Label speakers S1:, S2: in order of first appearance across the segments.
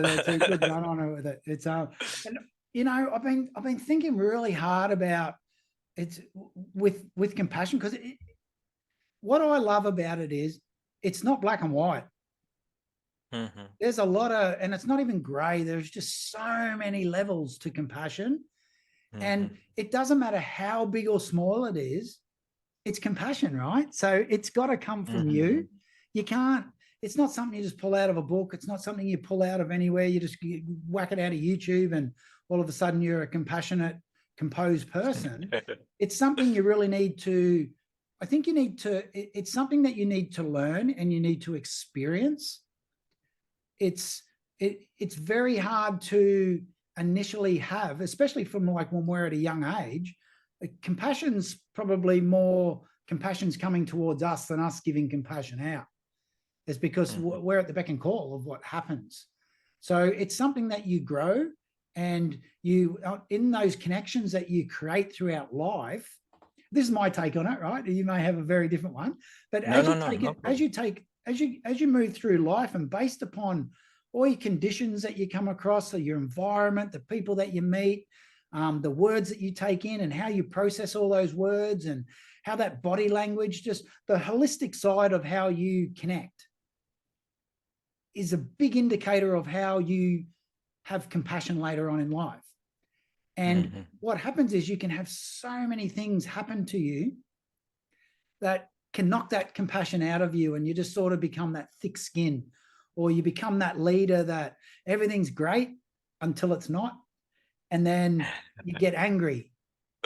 S1: That's a good run on it with it. It's and you know, I've been thinking really hard about it's with compassion, because what I love about it is it's not black and white.
S2: Mhm,
S1: There's a lot of, and it's not even gray. There's just so many levels to compassion,
S2: mhm,
S1: and it doesn't matter how big or small it is. It's compassion, right? So it's got to come from
S2: mhm.
S1: you. You can't, it's not something you just pull out of a book. It's not something you pull out of anywhere. You whack it out of YouTube and all of a sudden you're a compassionate, composed person. It's something you really need to, I think you need to, it's something that you need to learn and you need to experience. It's, it's very hard to initially have, especially from like when we're at a young age. Compassion's probably more, compassion's coming towards us than us giving compassion out. It's because
S2: Mhm,
S1: we're at the beck and call of what happens. So it's something that you grow, and you, in those connections that you create throughout life. This is my take on it, right? You may have a very different one, but
S2: No,
S1: as
S2: no,
S1: you
S2: no,
S1: take
S2: no
S1: it, as
S2: problem.
S1: you take, as you move through life, and based upon all your conditions that you come across, so your environment, the people that you meet, the words that you take in, and how you process all those words, and how that body language, just the holistic side of how you connect, is a big indicator of how you have compassion later on in life. And
S2: Mhm,
S1: what happens is you can have so many things happen to you that can knock that compassion out of you, and you just sort of become that thick skin, or you become that leader that everything's great until it's not. And then you get angry.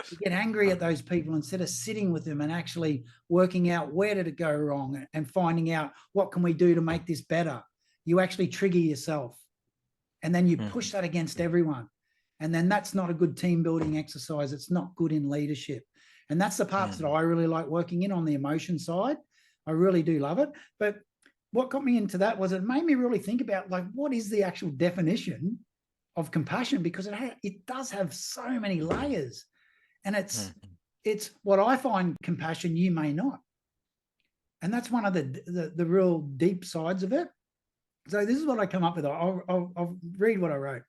S1: You get angry at those people instead of sitting with them and actually working out where did it go wrong and finding out what can we do to make this better. You actually trigger yourself, and then you
S2: mhm,
S1: push that against everyone. And then that's not a good team building exercise. It's not good in leadership. And that's the parts that
S2: mhm,
S1: I really like working in, on the emotion side. I really do love it. But what got me into that was it made me really think about, like, what is the actual definition of compassion, because it does have so many layers. And
S2: mhm.
S1: it's what I find compassion, you may not. And that's one of the real deep sides of it. So this is what I come up with. I'll read what I wrote.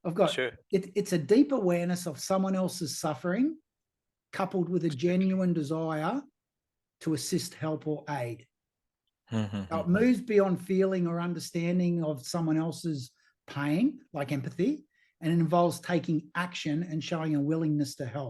S1: I've got
S2: Sure.
S1: it's a deep awareness of someone else's suffering, coupled with a genuine desire to assist, help, or aid.
S2: Mhm,
S1: Now, it
S2: mhm.
S1: moves beyond feeling or understanding of someone else's pain, like empathy, and it involves taking action and showing a willingness to help.